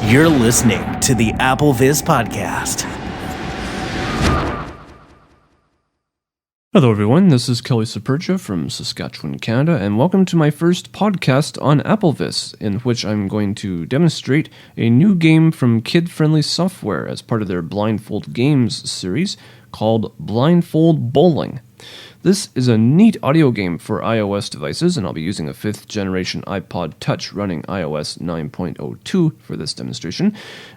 You're listening to the Apple Viz Podcast. Hello everyone, this is Kelly Supergia from Saskatchewan, Canada, and welcome to my first podcast on AppleVis, in which I'm going to demonstrate a new game from kid-friendly software as part of their Blindfold Games series called Blindfold Bowling. This is a neat audio game for iOS devices, and I'll be using a 5th generation iPod Touch running iOS 9.02 for this demonstration,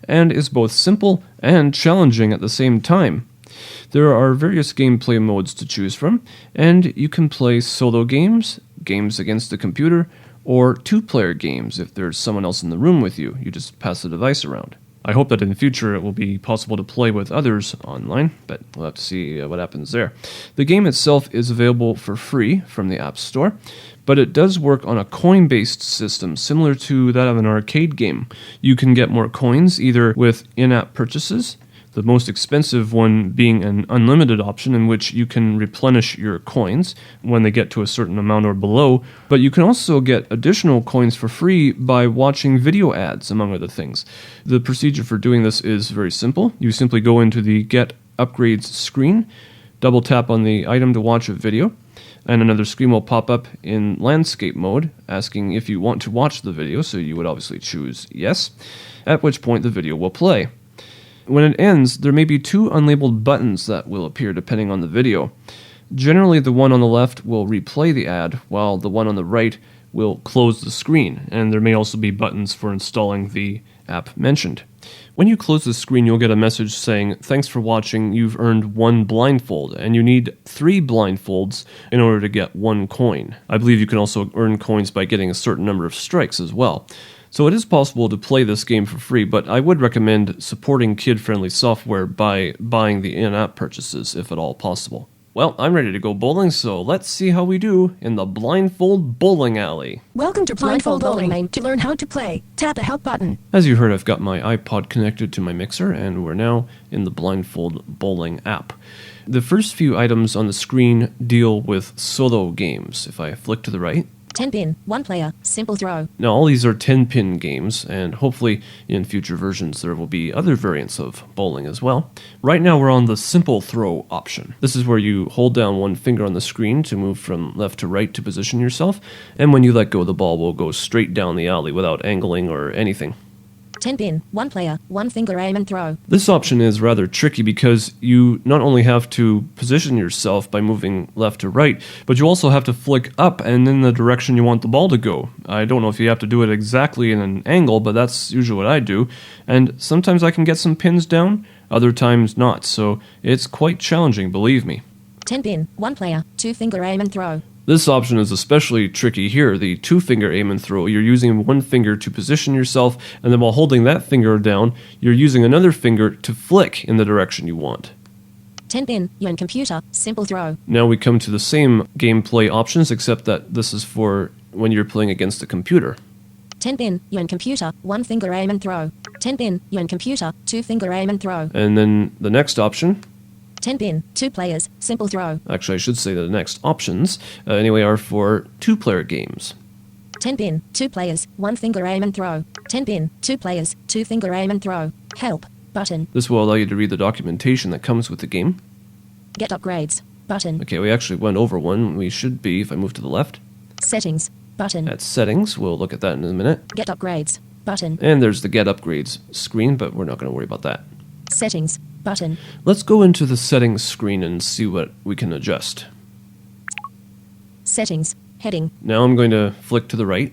and is both simple and challenging at the same time. There are various gameplay modes to choose from, and you can play solo games, games against the computer, or 2-player games if there's someone else in the room with you. You just pass the device around. I hope that in the future it will be possible to play with others online, but we'll have to see what happens there. The game itself is available for free from the App Store, but it does work on a coin-based system similar to that of an arcade game. You can get more coins either with in-app purchases, the most expensive one being an unlimited option in which you can replenish your coins when they get to a certain amount or below, but you can also get additional coins for free by watching video ads, among other things. The procedure for doing this is very simple. You simply go into the Get Upgrades screen, double tap on the item to watch a video, and another screen will pop up in landscape mode asking if you want to watch the video, so you would obviously choose yes, at which point the video will play. When it ends, there may be 2 unlabeled buttons that will appear depending on the video. Generally, the one on the left will replay the ad, while the one on the right will close the screen, and there may also be buttons for installing the app mentioned. When you close the screen, you'll get a message saying, "Thanks for watching, you've earned 1 blindfold," and you need 3 blindfolds in order to get 1 coin. I believe you can also earn coins by getting a certain number of strikes as well. So it is possible to play this game for free, but I would recommend supporting kid-friendly software by buying the in-app purchases, if at all possible. Well, I'm ready to go bowling, so let's see how we do in the Blindfold Bowling Alley. Welcome to Blindfold Bowling. To learn how to play, tap the help button. As you heard, I've got my iPod connected to my mixer, and we're now in the Blindfold Bowling app. The first few items on the screen deal with solo games. If I flick to the right, 10-pin, 1 player, simple throw. now all these are 10-pin games, and hopefully in future versions there will be other variants of bowling as well. Right now we're on the simple throw option. This is where you hold down one finger on the screen to move from left to right to position yourself, and when you let go the ball will go straight down the alley without angling or anything. 10-pin, 1 player, 1 finger aim and throw. This option is rather tricky because you not only have to position yourself by moving left to right, but you also have to flick up and in the direction you want the ball to go. I don't know if you have to do it exactly in an angle, but that's usually what I do. And sometimes I can get some pins down, other times not, so it's quite challenging, believe me. 10-pin, 1 player, 2 finger aim and throw. This option is especially tricky here, the 2-finger aim and throw. You're using one finger to position yourself, and then while holding that finger down, you're using another finger to flick in the direction you want. 10-pin, you're in computer, simple throw. Now we come to the same gameplay options, except that this is for when you're playing against a computer. 10-pin, you're in computer, 1 finger aim and throw. 10-pin, you're in computer, 2 finger aim and throw. And then the next option, 10-pin, 2 players, simple throw. actually I should say the next options, anyway, are for 2-player games. 10-pin, 2 players, 1 finger aim and throw. 10-pin, 2 players, 2 finger aim and throw. Help button. This will allow you to read the documentation that comes with the game. Get upgrades button. Okay, we actually went over one. We should be, if I move to the left, Settings button. at settings. We'll look at that in a minute. Get upgrades button. And there's the Get Upgrades screen, but we're not going to worry about that. Settings button. Let's go into the settings screen and see what we can adjust. Settings heading. Now I'm going to flick to the right.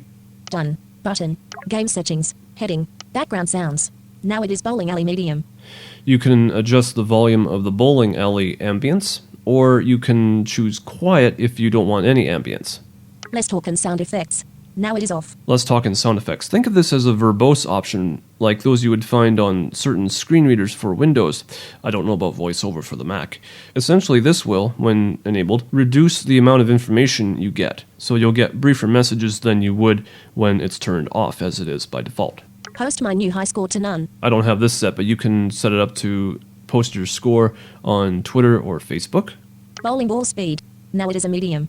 Done button. Game settings heading. Background sounds. Now it is bowling alley medium. You can adjust the volume of the bowling alley ambience, or you can choose quiet if you don't want any ambience. Less talk and sound effects. Now it is off. Let's talk in sound effects. Think of this as a verbose option, like those you would find on certain screen readers for Windows. I don't know about VoiceOver for the Mac. Essentially, this will, when enabled, reduce the amount of information you get. So you'll get briefer messages than you would when it's turned off, as it is by default. Post my new high score to none. I don't have this set, but you can set it up to post your score on Twitter or Facebook. Bowling ball speed. Now it is a medium.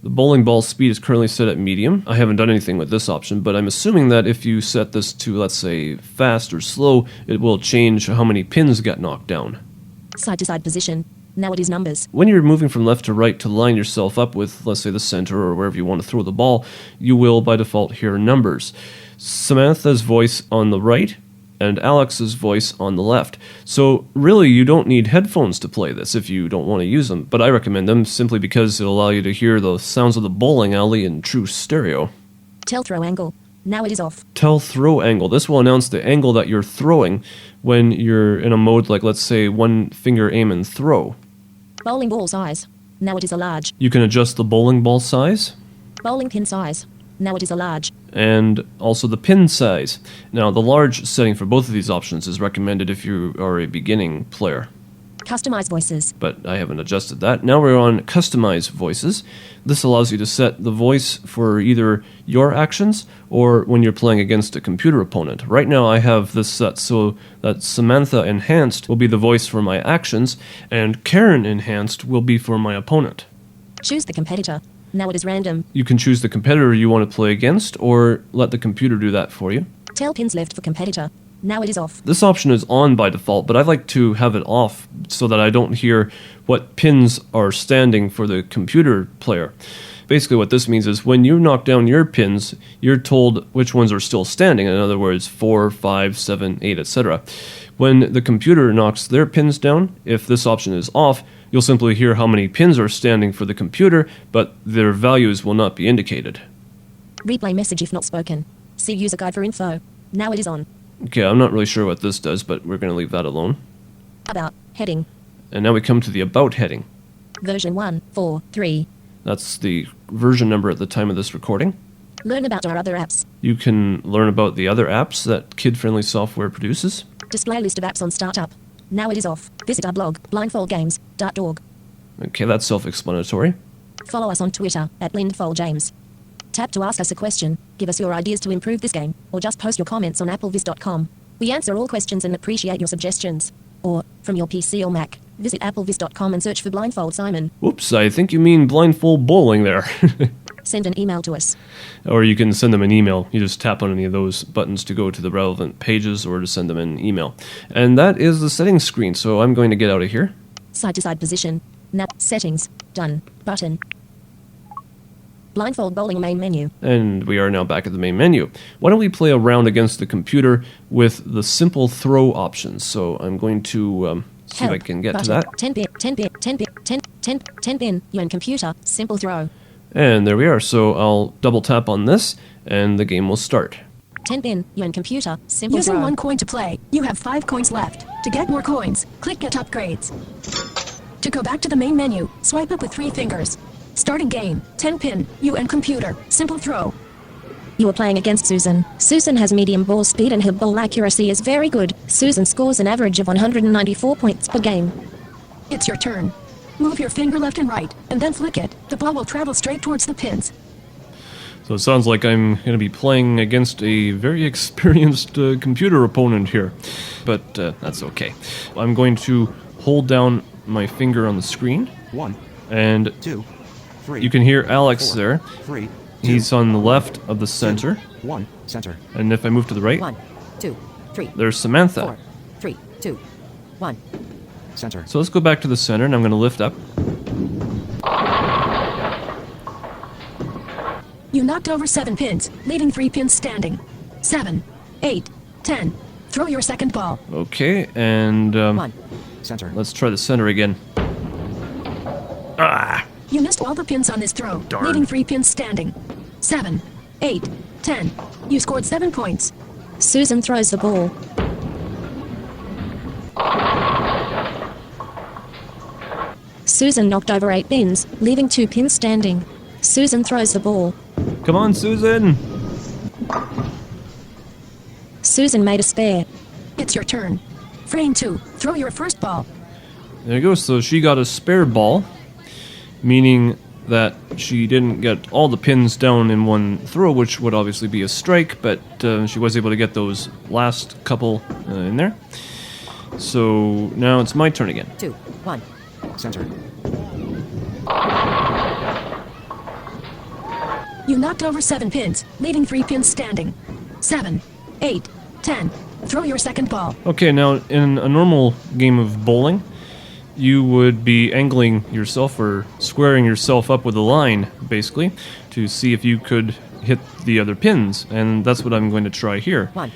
The bowling ball speed is currently set at medium. I haven't done anything with this option, but I'm assuming that if you set this to, let's say, fast or slow, it will change how many pins get knocked down. Side to side position. Now it is numbers. When you're moving from left to right to line yourself up with, let's say, the center or wherever you want to throw the ball, you will, by default, hear numbers. Samantha's voice on the right and Alex's voice on the left. So really, you don't need headphones to play this if you don't want to use them, but I recommend them simply because it'll allow you to hear the sounds of the bowling alley in true stereo. Tell throw angle. Now it is off. Tell throw angle. This will announce the angle that you're throwing when you're in a mode like, let's say, one finger aim and throw. Bowling ball size. Now it is a large. You can adjust the bowling ball size. Bowling pin size. Now it is a large. And also the pin size. Now, the large setting for both of these options is recommended if you are a beginning player. Customize voices. But I haven't adjusted that. Now we're on Customize Voices. This allows you to set the voice for either your actions or when you're playing against a computer opponent. Right now I have this set so that Samantha Enhanced will be the voice for my actions, and Karen Enhanced will be for my opponent. Choose the competitor. Now it is random. You can choose the competitor you want to play against, or let the computer do that for you. Tell pins left for competitor. Now it is off. This option is on by default, but I like to have it off so that I don't hear what pins are standing for the computer player. Basically what this means is when you knock down your pins, you're told which ones are still standing. In other words, 4, 5, 7, 8, etc. When the computer knocks their pins down, if this option is off, you'll simply hear how many pins are standing for the computer, but their values will not be indicated. Replay message if not spoken. See user guide for info. Now it is on. Okay, I'm not really sure what this does, but we're going to leave that alone. About. Heading. And now we come to the About heading. Version 1.4.3. That's the version number at the time of this recording. Learn about our other apps. You can learn about the other apps that kid-friendly software produces. Display list of apps on startup. Now it is off. Visit our blog, blindfoldgames.org. Okay, that's self-explanatory. Follow us on Twitter, @blindfoldjames. Tap to ask us a question, give us your ideas to improve this game, or just post your comments on applevis.com. We answer all questions and appreciate your suggestions. Or, from your PC or Mac, visit applevis.com and search for Blindfold Simon. Whoops, I think you mean Blindfold Bowling there. Send an email to us. Or you can send them an email. You just tap on any of those buttons to go to the relevant pages or to send them an email. And that is the settings screen, so I'm going to get out of here. Side to side position. Settings. Done. Button. Blindfold Bowling main menu. And we are now back at the main menu. Why don't we play a round against the computer with the simple throw options? So I'm going to see if I can get button. to that. 10 pin, 10 pin, 10 pin, 10 pin, you and computer, simple throw. And there we are. So I'll double tap on this and the game will start. 10 pin, you and computer, simple Using throw. 1 coin to play, you have 5 coins left. To get more coins, click Get Upgrades. To go back to the main menu, swipe up with 3 fingers. Starting game, 10 pin, you and computer, simple throw. You are playing against Susan. Susan has medium ball speed and her ball accuracy is very good. Susan scores an average of 194 points per game. It's your turn. Move your finger left and right, and then flick it. The ball will travel straight towards the pins. So it sounds like I'm going to be playing against a very experienced computer opponent here. But that's okay. I'm going to hold down my finger on the screen. 1, and 2, 3. you can hear Alex 4, there. 3. He's on the left of the center. 1, center. And if I move to the right, 1, 2, 3. there's Samantha. 4, 3, 2, 1. Center. So let's go back to the center, and I'm going to lift up. You knocked over 7 pins, leaving 3 pins standing. 7, 8, 10. Throw your second ball. Okay, and 1. Center. let's try the center again. Ah! You missed all the pins on this throw, Darn. leaving 3 pins standing. 7, 8, 10. You scored 7 points. Susan throws the ball. Susan knocked over 8 pins, leaving 2 pins standing. Susan throws the ball. Come on, Susan! Susan made a spare. It's your turn. Frame 2. Throw your first ball. There you go. So she got a spare ball, meaning that she didn't get all the pins down in one throw, which would obviously be a strike, but she was able to get those last couple in there. So now it's my turn again. 2, 1. Center. You knocked over 7 pins, leaving 3 pins standing. 7, 8, 10. Throw your second ball. Okay, now in a normal game of bowling, you would be angling yourself or squaring yourself up with a line, basically, to see if you could hit the other pins, and that's what I'm going to try here. 1,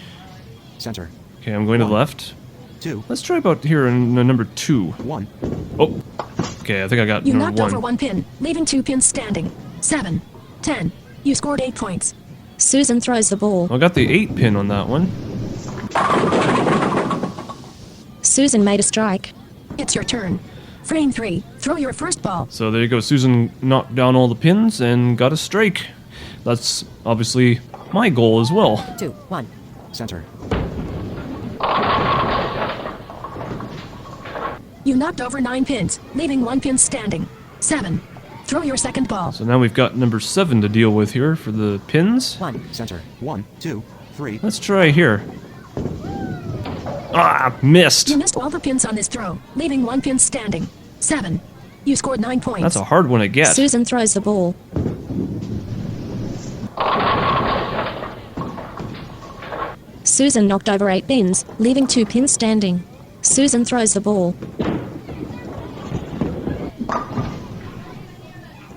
Center. Okay, I'm going to the One. left. 2. Let's try about here in number 2. 1. Oh, okay, I think I got You number knocked over 1. 1 pin, leaving 2 pins standing. 7, 10. You scored 8 points. Susan throws the ball. I got the 8 pin on that one. Susan made a strike. It's your turn. Frame 3. Throw your first ball. So there you go, Susan knocked down all the pins and got a strike. That's obviously my goal as well. 2, 1. Center. You knocked over 9 pins, leaving 1 pin standing. 7. Throw your second ball. So now we've got number 7 to deal with here for the pins. 1, Center. 1, 2, 3. Let's try here. Ah, missed. You missed all the pins on this throw, leaving 1 pin standing. 7. You scored 9 points. That's a hard one to get. Susan throws the ball. Susan knocked over 8 pins, leaving 2 pins standing. Susan throws the ball.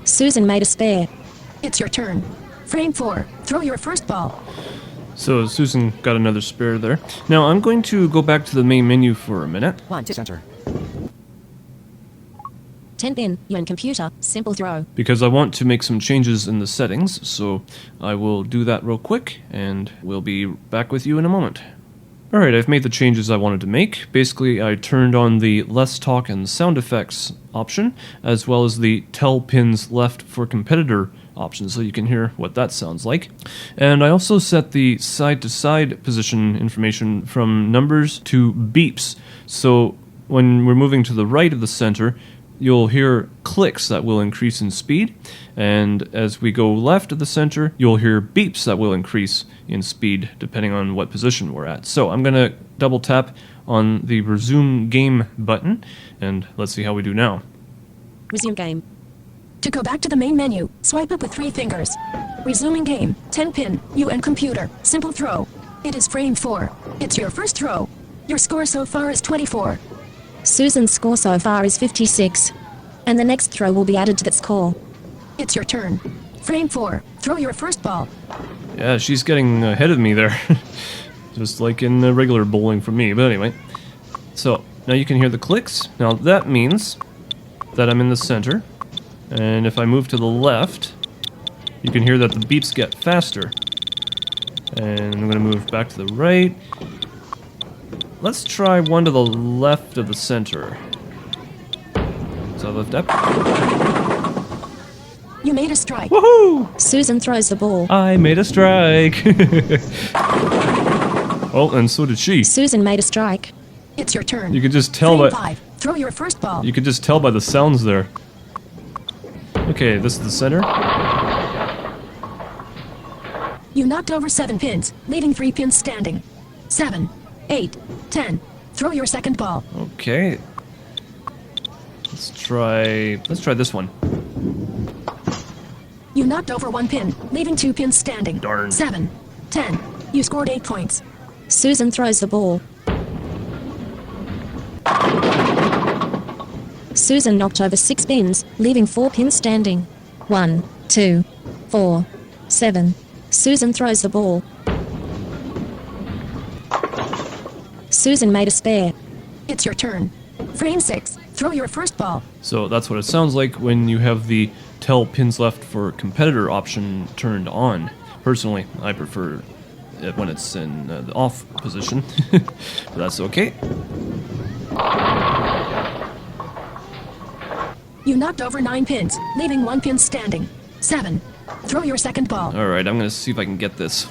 Susan made a spare. It's your turn. Frame 4. Throw your first ball. So Susan got another spare there. Now I'm going to go back to the main menu for a minute. 1, 2. Center. 10 pin, you and computer, simple throw. Because I want to make some changes in the settings, so I will do that real quick, and we'll be back with you in a moment. Alright, I've made the changes I wanted to make. Basically, I turned on the less talk and sound effects option, as well as the tell pins left for competitor option, so you can hear what that sounds like. And I also set the side-to-side position information from numbers to beeps, so when we're moving to the right of the center, you'll hear clicks that will increase in speed, and as we go left of the center, you'll hear beeps that will increase in speed depending on what position we're at. So I'm going to double tap on the resume game button, and let's see how we do now. Resume game. To go back to the main menu, swipe up with 3 fingers. Resuming game. 10 pin, you and computer, simple throw. It is frame 4. It's your first throw. Your score so far is 24. Susan's score so far is 56. And the next throw will be added to that score. It's your turn. Frame 4. Throw your first ball. Yeah, she's getting ahead of me there. Just like in regular bowling for me, but anyway. So, now you can hear the clicks. Now that means that I'm in the center. And if I move to the left, you can hear that the beeps get faster. And I'm going to move back to the right. Let's try one to the left of the center. So lift up. You made a strike. Woohoo! Susan throws the ball. I made a strike. Oh, and so did she. Susan made a strike. It's your turn. You could just tell Frame by 5. Throw your first ball. you could just tell by the sounds there. Okay, this is the center. You knocked over 7 pins, leaving 3 pins standing. 7, 8, 10. Throw your second ball. Okay. Let's try this one. You knocked over 1 pin, leaving 2 pins standing. Darn. 7, 10. You scored 8 points. Susan throws the ball. Susan knocked over 6 pins, leaving 4 pins standing. 1, 2, 4, 7. Susan throws the ball. Susan made a spare. It's your turn. Frame 6. Throw your first ball. So that's what it sounds like when you have the tell pins left for competitor option turned on. Personally, I prefer it when it's in the off position, but that's okay. You knocked over 9 pins, leaving 1 pin standing. 7. Throw your second ball. All right, I'm gonna see if I can get this.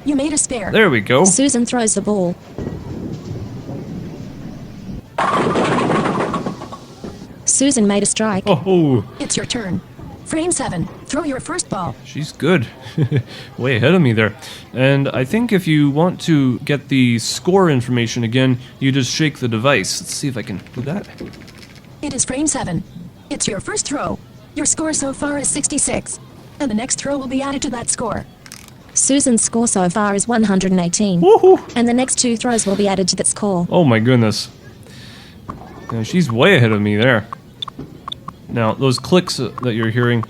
You made a spare. There we go. Susan throws the ball. Susan made a strike. Oh, It's your turn. Frame 7. Throw your first ball. she's good. Way ahead of me there. And I think if you want to get the score information again, you just shake the device. Let's see if I can do that. It is frame 7. It's your first throw. Your score so far is 66. And the next throw will be added to that score. Susan's score so far is 118. Woohoo! And the next 2 throws will be added to that score. Oh my goodness. Yeah, she's way ahead of me there. Now, those clicks that you're hearing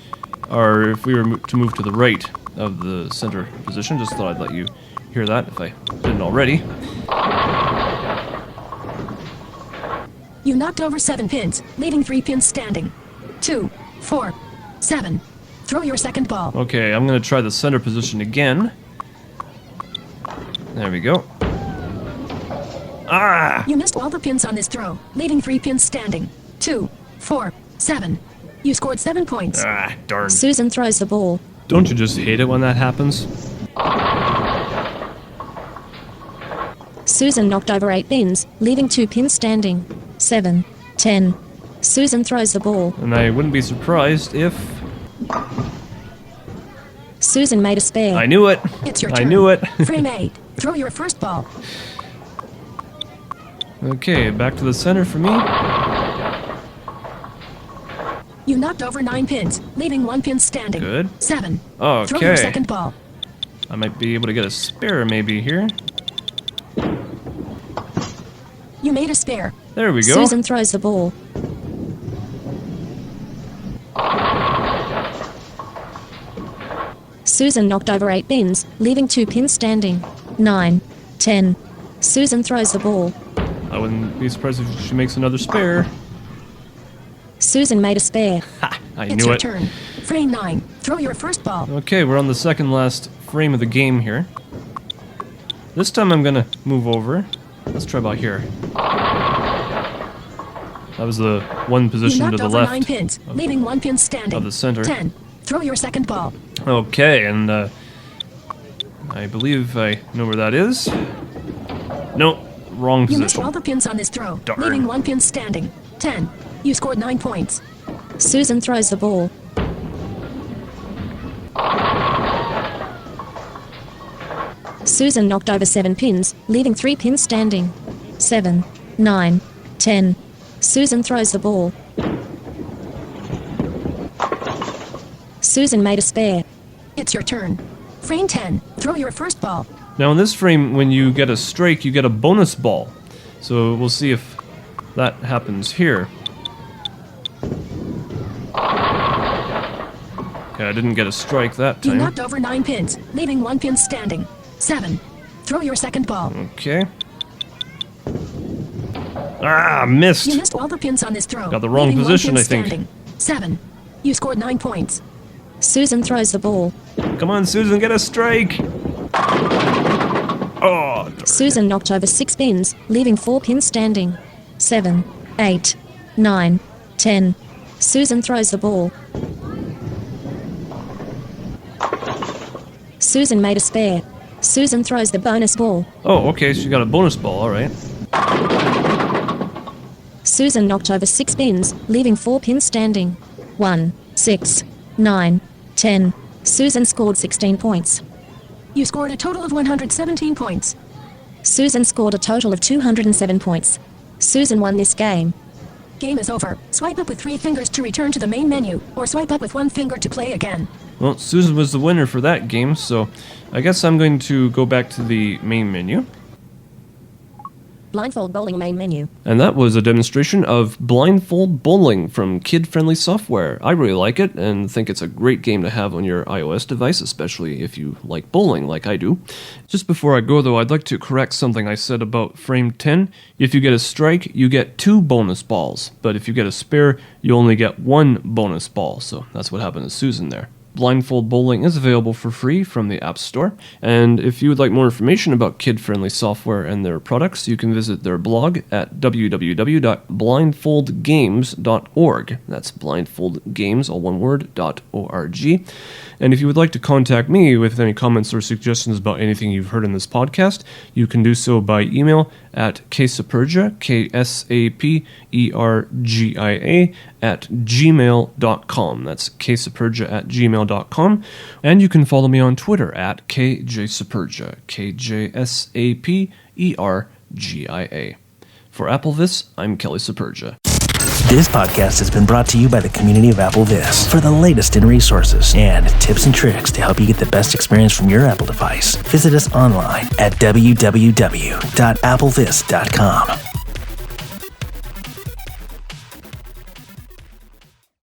are if we were to move to the right of the center position. Just thought I'd let you hear that if I didn't already. You knocked over 7 pins, leaving 3 pins standing. 2, 4, 7. Throw your second ball. Okay, I'm going to try the center position again. There we go. Ah! You missed all the pins on this throw, leaving 3 pins standing. 2, 4, 7. You scored 7 points. Ah, darn. Susan throws the ball. Don't you just hate it when that happens? Susan knocked over 8 pins, leaving 2 pins standing. 7, 10. Susan throws the ball. And I wouldn't be surprised if... Susan made a spare. I knew it! It's your I turn. knew it! Frame 8. Throw your first ball. Okay, back to the center for me. You knocked over 9 pins, leaving 1 pin standing. Good. 7. Okay. Throw your second ball. I might be able to get a spare maybe here. You made a spare. There we go. Susan throws the ball. Susan knocked over 8 pins, leaving 2 pins standing. 9, 10. Susan throws the ball. I wouldn't be surprised if she makes another spare. Susan made a spare. Ha! I It's knew your it. turn. Frame 9. Throw your first ball. Okay, we're on the second last frame of the game here. This time I'm gonna move over. Let's try about here. That was the one You position to knocked the over left 9 pins, leaving 1 pin standing. of the center. 10. Throw your second ball. Okay, and I believe I know where that is. Nope, wrong You missed position. all the pins on this throw, Darn. leaving 1 pin standing. 10. You scored 9 points. Susan throws the ball. Susan knocked over 7 pins, leaving 3 pins standing. 7, 9, 10. Susan throws the ball. Susan made a spare. It's your turn. Frame 10. Throw your first ball. Now in this frame, when you get a strike, you get a bonus ball. So we'll see if that happens here. Okay, I didn't get a strike that You time. knocked over 9 pins, leaving 1 pin standing. 7. Throw your second ball. Okay. Ah, missed! You missed all the pins on this throw. Got the wrong leaving 1 position, pin I think. standing. 7. You scored 9 points. Susan throws the ball. Come on, Susan, get a strike! Oh, darn. Susan knocked over 6 pins, leaving 4 pins standing. 7, 8, 9, 10. Susan throws the ball. Susan made a spare. Susan throws the bonus ball. Oh, okay, she got a bonus ball, alright. Susan knocked over 6 pins, leaving 4 pins standing. 1, 6, 9, 10. Susan scored 16 points. You scored a total of 117 points. Susan scored a total of 207 points. Susan won this game. Game is over. Swipe up with 3 fingers to return to the main menu, or swipe up with 1 finger to play again. Well, Susan was the winner for that game, so I guess I'm going to go back to the main menu. Blindfold Bowling main menu. And that was a demonstration of Blindfold Bowling from kid-friendly software. I really like it and think it's a great game to have on your iOS device, especially if you like bowling like I do. Just before I go though, I'd like to correct something I said about frame 10. If you get a strike, you get 2 bonus balls, but if you get a spare, you only get 1 bonus ball, so that's what happened to Susan there. Blindfold Bowling is available for free from the App Store, and if you would like more information about kid-friendly software and their products, you can visit their blog at www.blindfoldgames.org. That's blindfoldgames, all one word, .org. And if you would like to contact me with any comments or suggestions about anything you've heard in this podcast, you can do so by email at ksapergia, KSAPERGIA, at gmail.com. That's ksapergia at gmail.com. And you can follow me on Twitter at KJSapergia, KJSAPERGIA. For Applevis, I'm Kelly Sapergia. This podcast has been brought to you by the community of AppleVis. For the latest in resources and tips and tricks to help you get the best experience from your Apple device, visit us online at www.applevis.com.